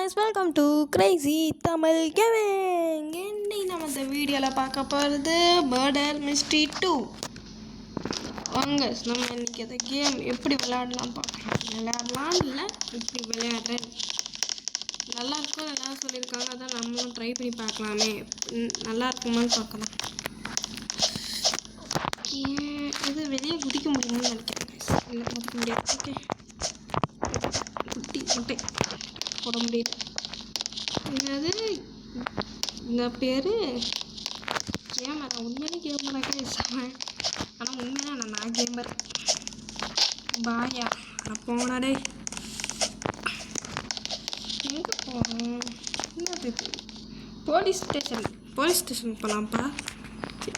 guys, welcome to Crazy Tamil Gaming. இன்னைக்கு நம்ம இந்த வீடியோல பார்க்க போறது Murder Mystery 2. வாங்க நம்ம இன்னைக்கு இந்த கேம் எப்படி விளையாடலாம் பார்க்கலாம். விளையாடலாம் இல்ல எப்படி விளையாடுறேன். நல்லா இருக்கும் எல்லாம் சொல்லிருக்காங்க. அத நம்மளும் ட்ரை பண்ணி பார்க்கலாமே. நல்லா இருக்குமான்னு பார்க்கலாம். இது வெளிய குதிக்க முடியும்னு நினைக்கிறேன். இல்ல குதிக்க முடியாது. ஓகே. குட்டி குட்டி போட முடியுது. என்னது இந்த பேர் கேமரா? உண்மையிலே கேமராக்கே இஷ்டம். ஆனால் உண்மையாக நான் கேமர் பாயா. நான் போனாடே எங்கே போகிறோம்? என்னது இது? போலீஸ் ஸ்டேஷன் போகலாம்ப்பா.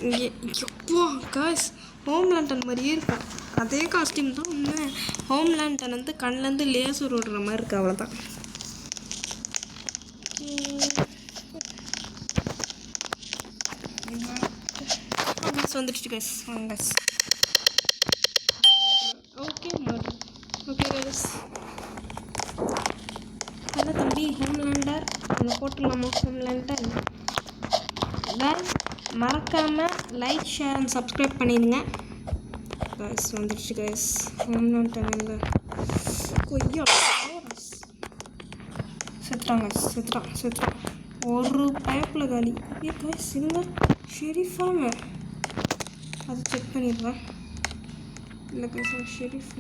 இங்கே எப்போ காய்ஸ் ஹோம்லேண்டன் மாதிரியே இருக்கும். அதே காஸ்டியூம் தான் உண்மை. ஹோம்லேண்டன் வந்து கண்ணிலேருந்து லேசர் விடுற மாதிரி இருக்குது, அவ்வளோதான். வந்துடுச்சு கைஸ். வாங்க ஓகே ஓகே கைஸ். ஹலோ தம்பி ஹோம்லேண்டர், அந்த போட்டுடலாமா ஹோம்லேண்டர்? கைஸ் மறக்காமல் லைக் ஷேர் அண்ட் சப்ஸ்கிரைப் பண்ணிடுங்க கைஸ். வந்துடுச்சு கைஸ் ஹோம்லேண்டர். இந்த கொய்யா செத்துறான் ஒரு பைப்பில் காலி. ஏ கைஸ் இவங்க ஷெரீஃபாங்க, அது செக் பண்ணிடுறேன். இல்லை கைஸ் ஷெரீஃப்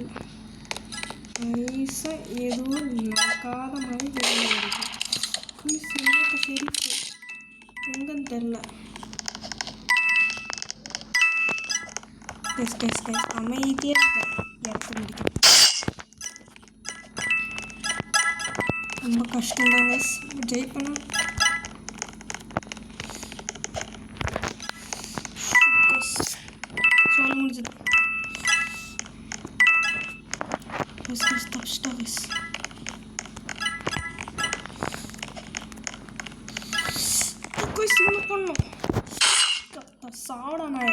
நைஸாக எதுவும் நடக்காத மாதிரி தெரியாது. கைஸ் எங்கே ஷெரீஃப் எங்கன்னு தெரில. கைஸ் அமைதியாக இடத்து முடிக்கும். ரொம்ப கஷ்டம்தான் கைஸ் ஜெயிப்பணும். சொல்ல முடிஞ்சது. பண்ணும் சாவடா நாய.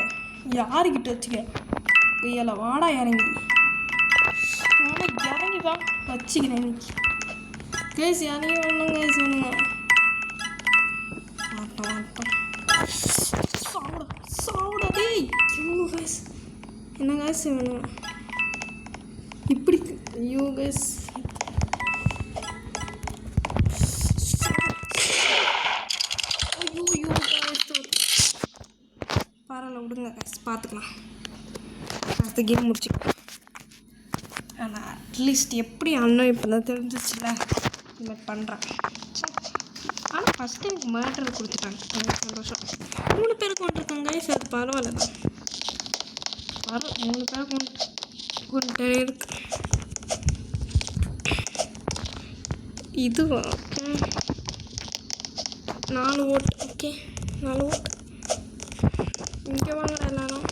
யாருக்கிட்ட வச்சுக்க கையால வாடா இறங்கி தான் வச்சுக்கிறேன் இன்னைக்கு. கேஸ் யாரையும் வேணும் கேஸ் வேணுங்க. சாவடா டேய். கேஸ் என்ன கேஸ் வேணும் இப்படி? ஐயோ கேஸ் பரவாயில்ல விடுங்க கேஸ், பார்த்துக்கலாம். அடுத்த கேம் முடிச்சுக்கலாம். ஆனால் அட்லீஸ்ட் எப்படி அண்ணன் இப்போ தான் தெரிஞ்சிச்சுல இந்த மாதிரி பண்ணுறேன். ஆனால் ஃபஸ்ட்டு எனக்கு மேட்ரு கொடுத்துட்டாங்க, எனக்கு சந்தோஷம். 3 பேர் கொண்டிருக்காங்க கைஸ், அது பரவாயில்ல தான். 3 பேர் கொண்டுட்டே இருக்கு. இதுவா? ஓகே 4 ஓட்டு. ஓகே 4 ஓட்டு. இங்கே வாங்க எல்லாரும்.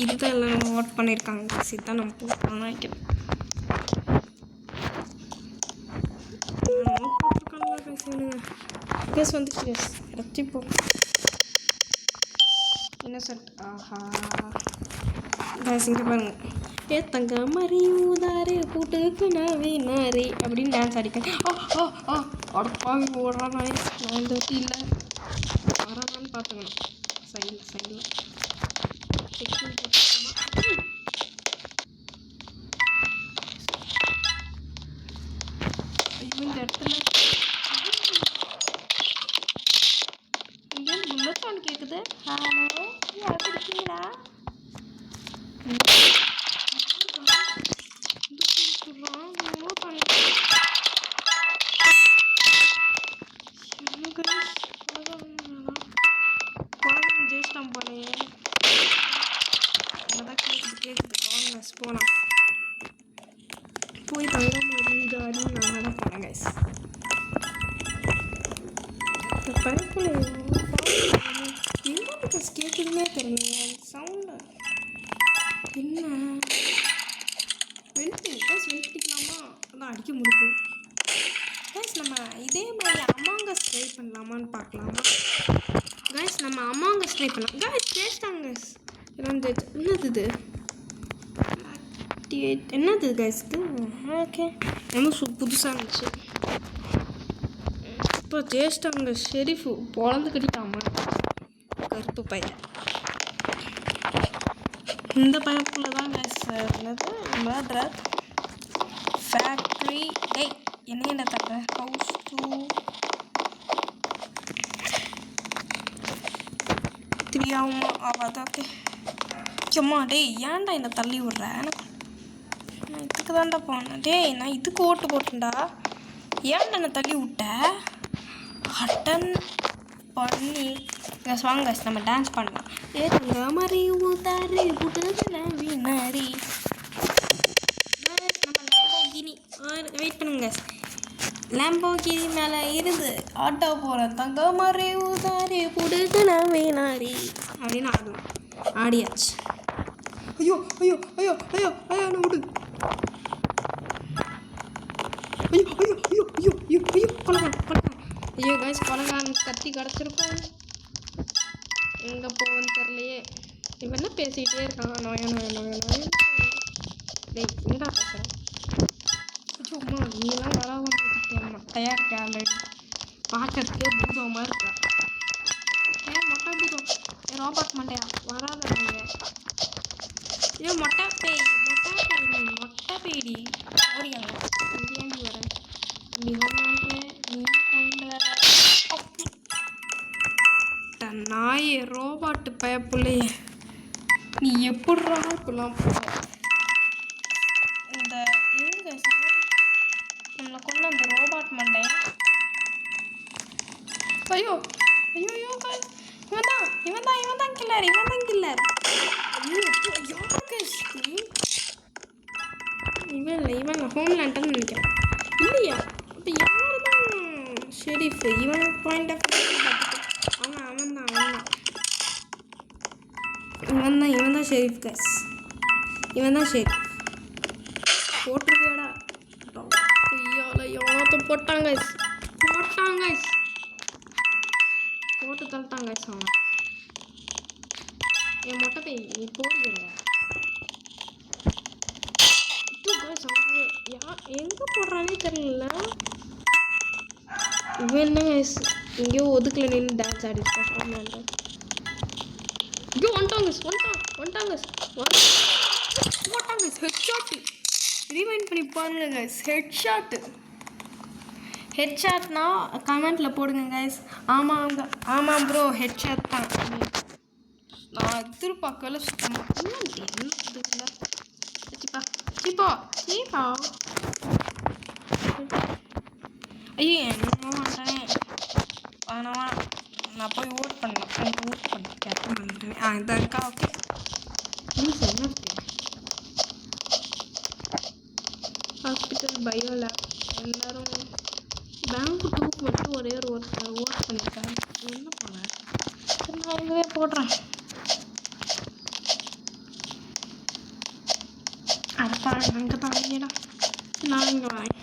இதுதான் எல்லாம் ஓட் பண்ணியிருக்காங்க. இதுதான் நம்ம போட்டோம்னு நினைக்கிறேன். கேஸ் வந்துச்சு கேஸ் ரச்சிப்போ இன்னசென்ட். ஆஹா கேஸ் இங்கே பாருங்க. ஏ தங்க மாதிரி ஊதாரே கூட்டுக்கு நவீனாரே அப்படின்னு டான்ஸ் அடிக்கணும். அடப்பாவி ஓடுறான். நான் இந்த வட்டி இல்லை வரானான்னு பார்த்துக்கணும். சைடில் இந்த இடத்துல இங்கே புல்லட் சவுண்ட் கேட்குது. ஹலோ யார் இருக்கீங்களா? ஜெயிச்சிட்டான் போனே. அதான் கேட்குது. வாங்க போகலாம். போய் தங்க மாதிரி ஜாலின்னு நான் தான் போனேன் கைஸ். இந்த பைப்பில் என்ன கைஸ் கேட்குதுன்னே தெரியல சவுண்டு. என்ன வெயிட்டிக்கலாமா? அதான் அடிக்க முடியுது கைஸ். நம்ம இதே மாதிரி அமாங்கஸ் ட்ரை பண்ணலாமான்னு பார்க்கலாமா கைஸ்? நம்ம அமாங்கஸ் ட்ரை பண்ணலாம் கைஸ். ஜெயிச்சிட்டாங்க கைஸ். எல்லாம் ஜெயிச்சு. என்னது இது? 38 என்னது கைஸ் இது? ஓகே ரொம்ப புதுசாக இருந்துச்சு. இப்போ ஜேஷ்டாங்க ஷெரீஃபு பொழந்து கட்டிட்டாமா கருப்பு பையன். இந்த பையனுக்குள்ள தான் கைஸ் என்னது மர்டர் ஃபேக்ட்ரி. டேய் என்ன தர ஹவுஸ் டூ 3 ஆகுமா? ஆகாது. ஓகே சும்மா டேய் ஏன்டா என்னை தள்ளி விட்ற? நான் இதுக்கு தான்டா போனேன். டேய் நான் இதுக்கு ஓட்டு போட்டேன்டா, ஏன்டா என்னை தள்ளி விட்ட? அட்டன் பண்ணி வாங்க நம்ம டான்ஸ் பண்ணலாம். ஏ தங்க மாதிரி ஊத்தாரி புட்டுல வீணாரி. நம்ம லேம்போகினி வெயிட் பண்ணுங்க. லேம்போகினி மேலே இருந்து ஆட்டோ போகிறேன். தங்க மாதிரி ஊத்தாரி புட்டுல வீணாரி அப்படின்னு ஆடுவோம். ஆடியாச்சு. ஐயோ ஐயோ ஐயோ ஐயோ ஐயோ என்ன விடு. ஐயோ ஐயோ ஐயோ ஐயோ ஐயோ ஐயோ கொலகான் கொலகான். ஐயோ கைஸ் கொலகான் கத்தி கிடச்சிருக்கோம். எங்கே போவேன்னு தெரியலையே. இவன் என்ன பேசிக்கிட்டே இருக்கான்? நோய நோய நோய நோய. டேய் என்னடா பேசுகிறேன்? சும்மா நீலாம் வராமல் மொட்டையாக இருக்க ஆல்ரெடி. பார்க்கறதுக்கே பூதமாக இருக்கா. மொட்டை பூதம் ரோபாட் மண்டையா வராத நீங்கள். ஐயோ மொட்டை பேய் மொட்டை பேய்டி ஓடியாங்க. இங்கேயாண்டி வரேன் இப்படி கொண்டு நீ கொண்டு நாயே ரோபாட்டு பயப்புள்ளையே நீ எப்படிறா இப்பெல்லாம் இந்த எங்க நம்மளை கொண்டு அந்த ரோபாட் மண்டையா. ஐயோ ஐயோ ஐயோ இவன் தான் கில்லர். இவன் ஹோம்லேண்டன்னு நினைக்கிறேன். இல்லையா அப்போ யார் தான் ஷெரீஃப்? இவன் பாயிண்ட் ஆஃப் அவன் தான் ஷெரீஃப் கைஸ். இவன் தான் ஷெரீஃப். போட்டிருக்கியாடா ஐயால எவ்வளோத்த போட்டாங்க போட்டு தள்ளிட்டாங்க அவன். என் மொட்டை போய் நீ போடுங்க. எங்கே போடுறானே தெரியல. இவன் என்ன எங்கேயோ ஒதுக்கல நின்று டான்ஸ் ஆடிருப்பான். ஐயோ வந்துட்டாங்க ஹெட்ஷாட்டு. ரீவைண்ட் பண்ணி பாருங்க கைஸ். ஹெட்ஷாட்னா கமெண்ட்டில் போடுங்க கைஸ். ஆமாம் ப்ரோ ஹெட்ஷாட் தான். நான் எதிர்பார்க்கல சுத்தமாக. சீப்பா ஐயோ என்ன பண்ணுறேன்? நான் போய் ஓட் பண்ணேன். கேட்க பண்ணுறேன். இதான் இருக்கா. ஓகே நியூஸ் என்ன இருக்கு? ஹாஸ்பிட்டல் பயோ லேப் எல்லோரும் பேங்க் 2 மட்டும் ஒரே ஒருத்தர் ஓட் பண்ணியிருக்காங்க. என்ன பண்ண சரி நான் இங்கே போடுறேன். அடப்பா அங்கே தான் இல்லையடா. நான் இங்கே வரேன்.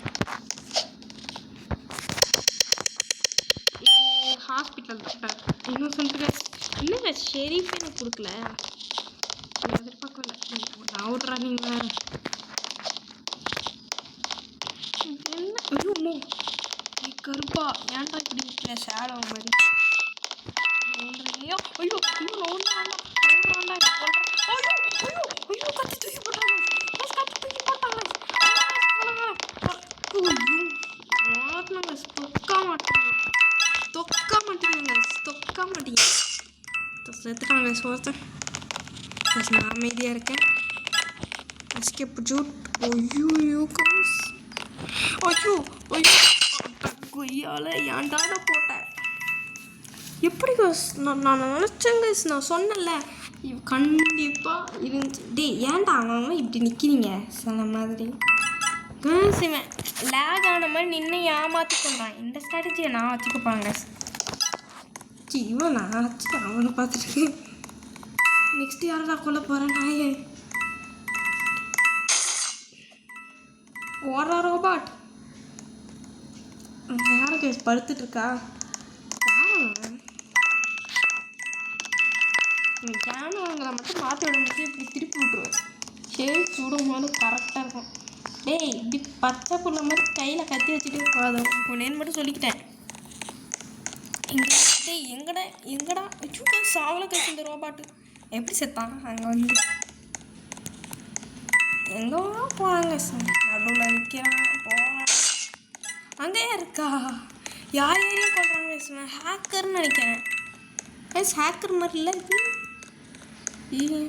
இது ஹாஸ்பிட்டல் டாக்டர் இன்னும் சொல்லிட்டு இல்லைங்க ஷெரீஃபே எனக்கு கொடுக்கல. எதிர்பார்க்கல. நான் விட்றா நீங்கள் என்ன ஐயோ கருப்பா ஏன்டா இப்படி இருக்கல ஷேடோ மாதிரி. ஐயோ ஐயோ கத்தி தூக்கி போட்டாங்க. தொக்கா மாட்டீங்க செத்துட்டாங்க சோத்தன். நான் அமைதியாக இருக்கேன். எஸ்கேப் ஜூட். ஐயோ கொய்யால ஏன்டாட போட்டேன். எப்படி நான் நினச்சேங்க. நான் சொன்னல கண்டிப்பாக இருந்துச்சு. டே ஏன்டா அவன் இப்படி நிற்கிறீங்க சொன்ன மாதிரி. சிவன் லேக் ஆன மாதிரி நின்று ஏமாற்றி கொண்டான். இந்த ஸ்ட்ராட்டஜியை நான் வச்சுக்கப்பாங்க. இவன் நான் வச்சுட்டு அவனை பார்த்துட்டு நெக்ஸ்ட் யாரா கொல்ல போகிறேன்? நாயே ஓடுறா ரோபாட். யாரும் கேஸ் படுத்துட்ருக்கா? கேமராங்களை மட்டும் மாற்றி விட முடியும். இப்படி திருப்பி விட்ருவேன். தேய்ச்சி விடும்போது கரெக்டாக இருக்கும். டேய் இப்படி பச்சை புள்ள மாதிரி கையில் கத்தி வச்சுட்டே போகாது. உன்னேன்னு மட்டும் சொல்லிக்கிட்டேன். எங்கடா எங்கடா சுக்கா சாவல கழிச்சு இந்த ரோபாட்டு எப்படி செத்தான்? அங்கே வந்து எங்கே போகிறாங்க நடுவில் நிற்கிறான் போகிறான். அங்கேயே இருக்கா யார் யாரையும் கொள்றாங்க. ஹேக்கர்னு நினைக்கிறேன். ஹேக்கர் மாதிரி இல்லை இது.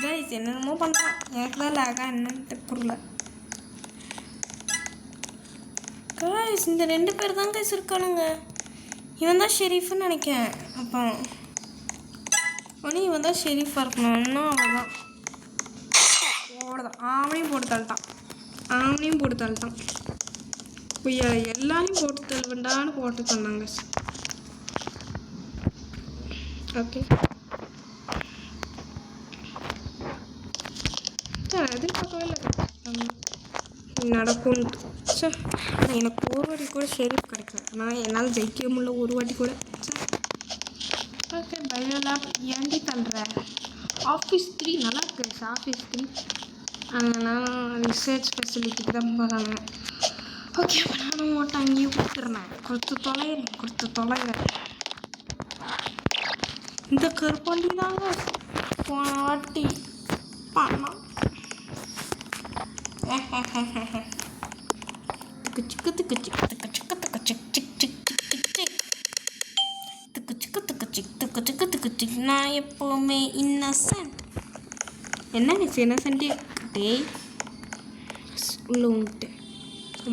கைஸ் என்னென்னமோ பண்ணுறான். எனக்கு தான் லேகா என்னன்னு புரியல. கைஸ் இந்த 2 பேர் தான் கைஸ் இருக்கானுங்க. இவன் தான் ஷெரீஃப்னு நினைக்கிறேன். அப்போ இவன் தான் ஷெரீஃபாக இருக்கணும். இன்னும் அவ்வளோதான் அவ்வளோதான். அவனையும் போட்டு தள்ளிட்டான். பொய்யா எல்லாரையும் போட்டு தள்ளுவேண்டான்னு போட்டு தந்தாங்க. ஓகே எதிர்பார்க்கவே இல்லை நடக்கும். எனக்கு ஒரு வாட்டி கூட ஷெரீஃப் கிடைக்கல. நான் என்னால் ஜெயிக்க முடியல ஒரு வாட்டி கூட. ஓகே பயோலாப் ஏண்டி தள்ளுற? ஆஃபீஸ் 3 நல்லா இருக்கு. ஆஃபீஸ் 3 நான் ரிசர்ச் ஃபெசிலிட்டிக்கு தான் போகிறேன். ஓகே அப்போ நானும் ஓட்ட அங்கேயே கொடுத்துட்றேன். கொடுத்து தொலைகிறேன். இந்த கருப்பாண்டி தாங்க போன வாட்டி பண்ணோம். நான் எப்போவுமே இன்னசென்ட். என்ன இன்னசென்ட்டே டேய் உள்ள உன்ட்டு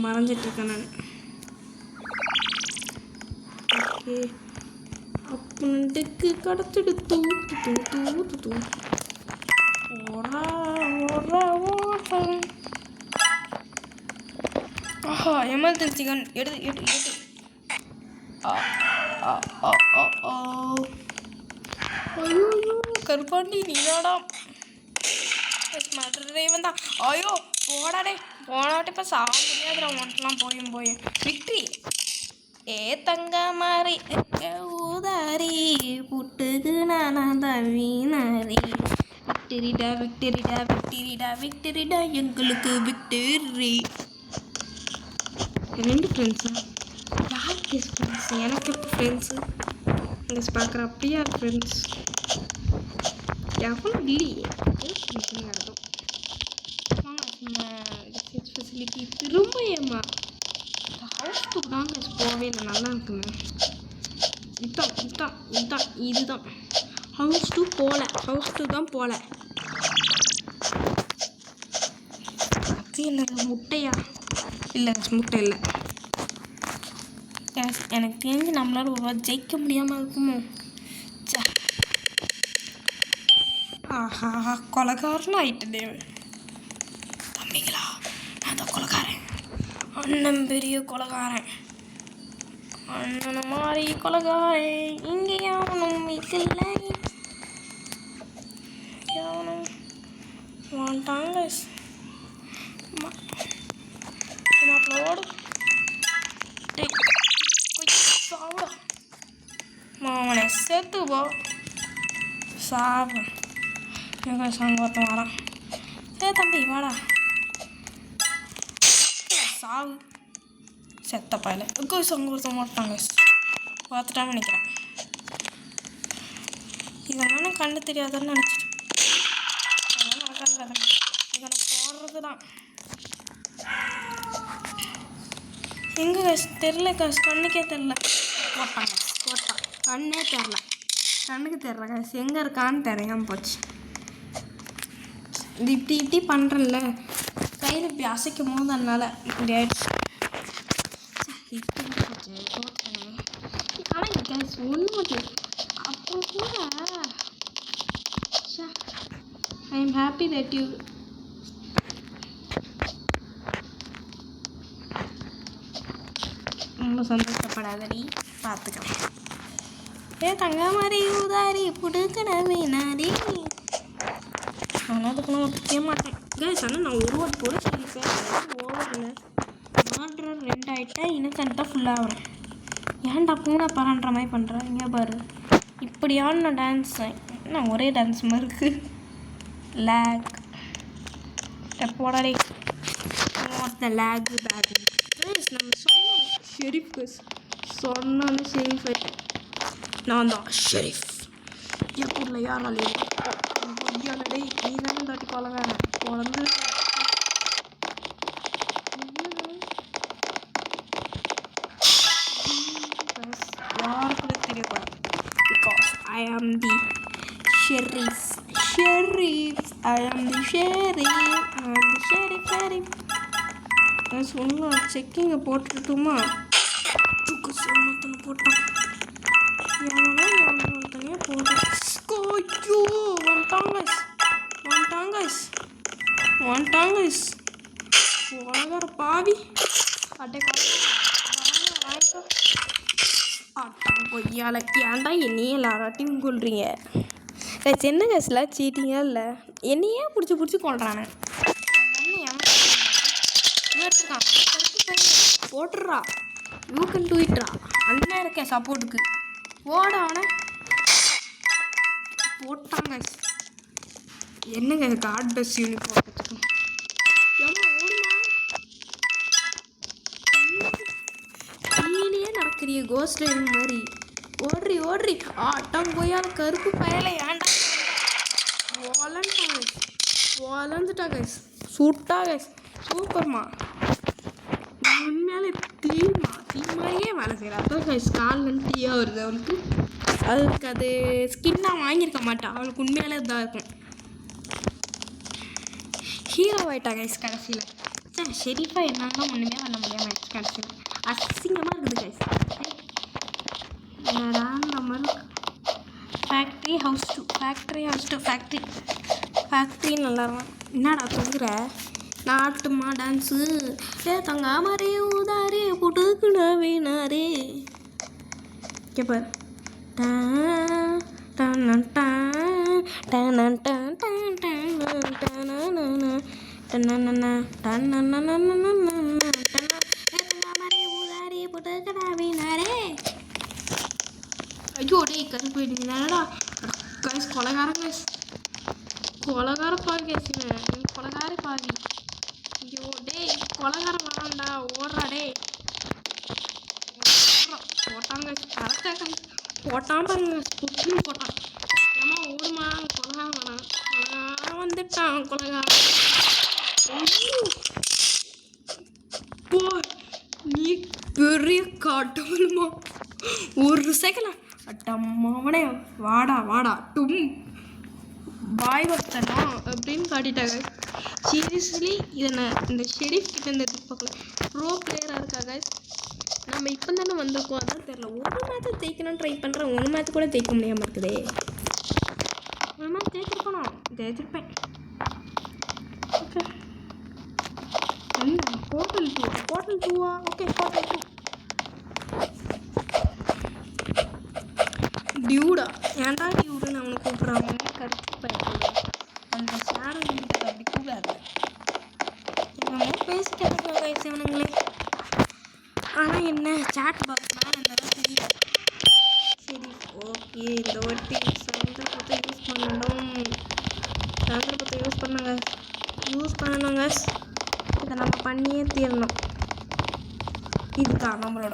மறைஞ்சிட்டு இருக்கேன் நான். ஓகே அப்படின்ட்டுக்கு கடத்துடு தூ ஆஹா எமர்ஜென்சி கன் எடு. ஐயோ கருப்பாண்டி நீதாடா ஸ்மார்ட்ரேவன் தான். ஐயோ போடாடே போனாட்டி இப்போ சாக முடியாதுடா. ஒன்ட்டெலாம் போய் விக்ட்ரி ஏ தங்க மாதிரி ஊதாரி புட்டுக்கு நானாதான் வீணாரி. விக்டரிடா எங்களுக்கு விக்டரி. 2 ஃப்ரெண்ட்ஸா? யார் கேஸ் ஃப்ரெண்ட்ஸ்? எனக்கு எப்போ ஃப்ரெண்ட்ஸு கேஸ் பார்க்குற அப்படியா ஃப்ரெண்ட்ஸ்? எவ்வளோ இல்லையே நடக்கும். ரிசர்ச் ஃபெசிலிட்டி திரும்ப ஏமா ஹவுஸ் 2 தான் கேஸ் போகவே இல்லை. நல்லா இருக்குங்க. இதுதான் ஹவுஸ் 2 போகல. ஹவுஸ் 2 தான் போகல. அது என்னது முட்டையா? இல்லை முட்டை இல்லை. எனக்கு தெரிஞ்சு நம்மளால ஒரு வாரம் ஜெயிக்க முடியாமல் இருக்குமோ? ஆஹா கொலைகாரன் ஆயிட்டு தம்பிங்களா. நான் தான் கொலைகாரன். அண்ணன் பெரிய கொலைகாரன். அண்ணனை மாதிரி கொலைகாரன் இங்கே யாவனும் இல்லை. யாவனும் வாண்டாங்க மாப்பிளோடு சாப்பிட மாமனை செத்து போ சாப்பிட. எனக்கு சங்கோத்தம் வரான். தம்பி வாடா சாவு செத்த பாயில சங்கோத்தம் மாட்டாங்க. பார்த்துட்டான்னு நினைக்கிறேன். இதெல்லாம் கண்ணு தெரியாதுன்னு நினச்சிட்டு அதெல்லாம் நடக்காது. இதை போடுறது தான் எங்கே தெரில கண்ணுக்கே தெரில. போட்டான் கண்ணே தெரில. கண்ணுக்கு தெரில காசு எங்கே இருக்கான்னு தெரியாமல் போச்சு. இது இப்படி பண்ணுறேன்ல கையில் இப்படி அசைக்கும் போது அதனால் இப்படி ஆயிடுச்சு. இப்படி போச்சு போட்டேன். ஆனால் கேஸ் ஒன்று மட்டும் அப்போ கூட I am happy that you ரொம்ப சந்தோஷப்படாதடி பார்த்துக்கிறேன். தங்க மாதிரி ஊதாரி புடுக்கணவே நாரி. ஆனால் அதுக்கு நான் ஒத்துக்கவே மாட்டேன் கேஸ். ஆனால் நான் ஒரு வாட்டி கூட சொல்லிப்பேன். ஓவரில் ஆர்டர் 2 ஆகிட்டா இன்னசென்ட்டாக ஃபுல்லாக ஆகிறேன். ஏன்டா பூனை பரான்ற மாதிரி பண்ணுறேன். இங்கே பாரு இப்படியான நான் டான்ஸ் நான் ஒரே டான்ஸ் மாதிரி இருக்குது. Lakh போடாடே the lag bad guys நம்ம சொன்னோம் ஷெரீஃப் guys சொன்னோன்னு ஷெரீஃப் நான் தான் ஷெரீஃப் என் ஊரில் யாராலே டே நீ தானே தாட்டி கொலகாரன் குழந்தை யாருக்குமே தெரியக்கூடாது because I am the sheriff I am the sheriff நான் சொல்லலாம் செக்கிங்கை போட்டுட்டுமா சுக்கு ஒருத்தனை போட்டான் எவனா ஒருத்தனையே போட்டான் ஐயோ வந்துட்டாங்க உலகார பாவி அட்டை வாங்கிக்கோ பொய்யால ஏன்டா என்னையே எல்லாராட்டையும் கொள்றீங்க சின்ன கேஸ்லாம் சீட்டிங்கா இல்லை என்னையே பிடிச்சி கொள்றானே போட்டுடுறா யூ கேன் டூ இட்ரா அண்ணன் இருக்கேன் சப்போர்ட்டுக்கு ஓட அவனை போட்டாங்க என்னங்க இது கார்ட் ட்ரெஸ் யூனிஃபார்ம் வச்சுக்கோ கீழே நடக்கிறிய கோஸ்ட் ரைடிங் மாதிரி ஓடுறி ஆட்டம் போயால் கருப்பு பயலை ஏன்டா வளர்ந்துட்டாங்க சுட்டாங்க சூப்பர்மா உண்மையாலே தீ மாதிரியே வேலை செய்கிறா அதான் கைஸ் கால்லேருந்து தீயாக வருது அவளுக்கு அது ஸ்கின்னாக வாங்கியிருக்க மாட்டான் அவளுக்கு உண்மையாலே இதாக இருக்கும் ஹீரோ ஆகிட்டா கைஸ் கடைசியில் சார் ஷெரீஃபாக என்னன்னா ஒன்றுமே பண்ண முடியாமல் கடைசியில் அசிங்கமாக இருக்குது கைஸ் நம்ம ஃபேக்ட்ரி ஹவுஸ் டூ ஃபேக்ட்ரி நல்லா இருக்கும் என்னடா தொங்குற நாட்டுமா டான்ஸு தங்காமரே ஊதாரே புட்டுக்குனா வீணாரே கேப்பார் ஐயோ டே கரு போயிட்டீங்கடா கைஸ் கொலகார பாவி கேஸ் கொலகார பாவி ஐயோ டே கொலகாரம் வேணாம்டா ஓடுறா டே போட்டாங்க கரெக்டாக போட்டான் பாருங்க குட்டியும் போட்டான் ஏமா ஓடுமா கொலகாரம் வேணாம் கொலகாரம் வந்துட்டான் கொலகாரம் போ நீ பெரிய காட்டமா ஒரு செகண்ட் அட்டம்மாவனே வாடா டும் பாய் வர்த்தனா அப்படின்னு காட்டிட்டாங்க சீரியஸ்லி இதை நான் இந்த ஷெரீஃப் கிட்ட இந்த எதிர்பார்க்கல ப்ரோ பிளேயராக இருக்காங்க நம்ம இப்போ தானே வந்திருக்கோம் அதான் தெரில ஒரு மேட்ச் ஜெயிக்கணும்னு ட்ரை பண்ணுறேன் ஒரு மேட்ச் கூட ஜெயிக்க முடியாமல் இருக்குதே ஒரு மேட்ச் ஜெயிச்சிருக்கணும் ஜெயிச்சிருப்பேன் ஓகே என்ன போர்ட்டல் டூவா ஓகே போர்ட்டல் 2 டியூடா ஏன்டா டியூடுன்னு அவனை கூப்பிட்றாங்க கருத்து பயப்பட அந்த ஷேர் கிட்ட அப்படி கூடாது என்னமோ பேசிக்கிட்டு வயசானங்களே ஆனால் என்ன சாட் பாக்ஸ் மேலே இருந்தாலும் தெரியல சரி ஓகே இந்த வாட்டி சந்தர்ப்பத்தை யூஸ் பண்ணணுங்க இதை நம்ம பண்ணியே தீரணும் இதுதான் நம்மளோட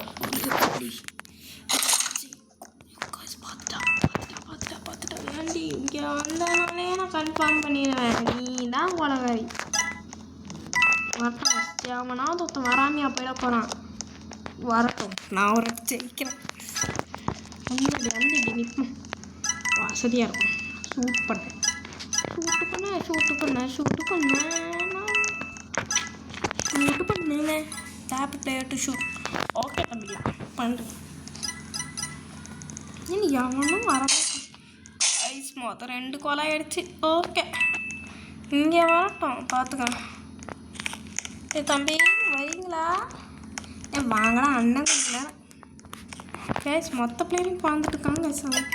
ஏன்டி இங்கே வந்தனாலே நான் கன்ஃபார்ம் பண்ணிடுவேன் நீ தான் கொலகாரி வரட்டும் அவனாவது ஒருத்தன் வராமையா போயிட போகிறான் வரட்டும் நான் ஒரு ஜெயிக்கிறேன் முன்னாடி வந்து இப்படி நிற்போம் வசதியாக இருக்கும் ஷூட் பண்ணேன் tape player to shoot okay தம்பியா பண்ணுறேன் இனி எவனும் வர ஐஸ் மொத்தம் 2 கொலை ஆயிடுச்சு ஓகே இங்கே வரட்டும் பார்த்துக்கலாம் தம்பி வரீங்களா வாங்கடா அண்ணன் கொஞ்சம் நேரம் கேஸ் மொத்த பிளேயரையும் பாந்துட்டு இருக்காங்க சார்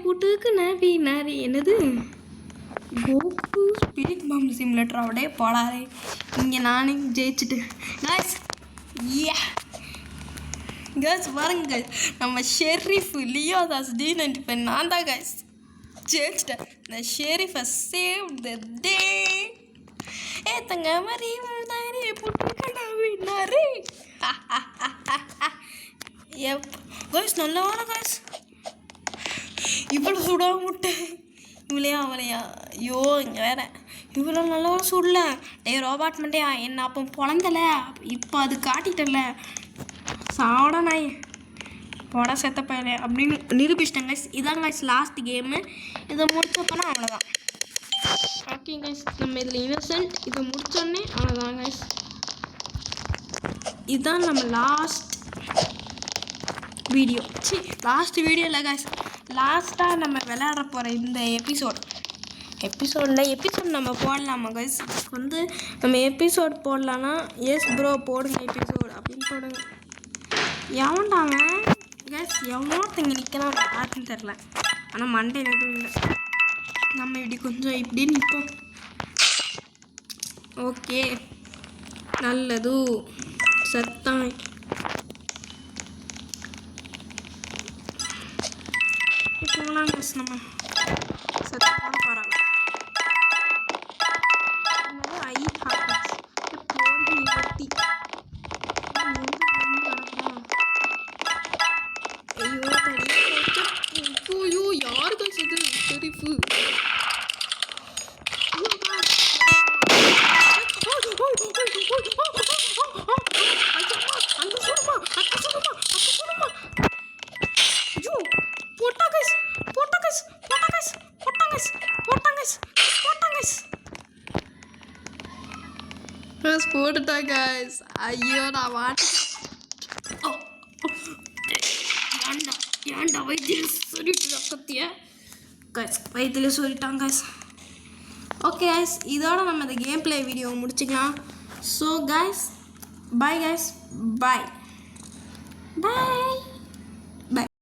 போட்டுக்கு நவி என்னது கோகு ஸ்பிரிட் பாம் சிமுலேட்டர் அப்படியே போடாதே. இங்கே நானே ஜெயிச்சுட்டு காய்ஸ் கேர்ள்ஸ் பாருங்கள், நம்ம ஷெரீஃப் லியோதாஸ் D95 நான் தான் காய்ஸ் ஜெயிச்சிட்டேன். இந்த ஷெரீஃபை சேவ் த டே. தங்க மாதிரி போட்டுக்கணாவினாரு காய்ஸ். நல்ல வாரம் காய்ஸ். இவ்வளோ சுட முட்டை இவளையா அவளையா? ஐயோ இங்கே வேற இவ்வளோ நல்ல சுடல. ரோபாட் மண்டையா என்ன அப்போ பொழந்தல, இப்போ அது காட்டிட்டல சாட நாய் போட செத்த பையன் அப்படின்னு நிரூபிச்சிட்டேன் கைஸ். இதான் கைஸ் லாஸ்ட் கேமு. இதை முடிச்சப்போனா அவ்வளோதான். ஓகே கைஸ், நம்ம இதில் இன்னசென்ட் இதை முடிச்சோடனே அவ்வளோதான் கைஸ். இதுதான் நம்ம லாஸ்ட் வீடியோ. லாஸ்ட் வீடியோ இல்லை கைஸ், லாஸ்ட்டாக நம்ம விளையாட போகிற இந்த எபிசோட் நம்ம போடலாமா கைஸ்? வந்து நம்ம எபிசோட் போடலான்னா எஸ் ப்ரோ போடுங்க எபிசோட் அப்படின்னு போடுங்க. எவன்டாங்க கைஸ், எவனோத்தங்க நிற்கிறான் யாருன்னு தெரில, ஆனால் மண்டே எதுவும் இல்லை. நம்ம இப்படி கொஞ்சம் இப்படி நிற்போம். ஓகே நல்லது சத்தாய். போகலாம் கைஸ், நம்ம சத்தமான பரவாயில்ல. ஐ ஹார்ட்ஸ் போய் இருபத்தி ஐயோ யாருக்கு இது ஷெரீஃபு? போட்டுட்டா கைஸ். ஐயோ நான் ஏன்டா வயிற்றுல சொல்லிட்டு கத்திய கைஸ், வயிற்றுல சொல்லிட்டாங்க கைஸ். ஓகே கைஸ், இதோட நம்ம இந்த கேம் பிளே வீடியோவை முடிச்சுக்கலாம். ஸோ கைஸ் பாய் கைஸ், பாய் பாய்.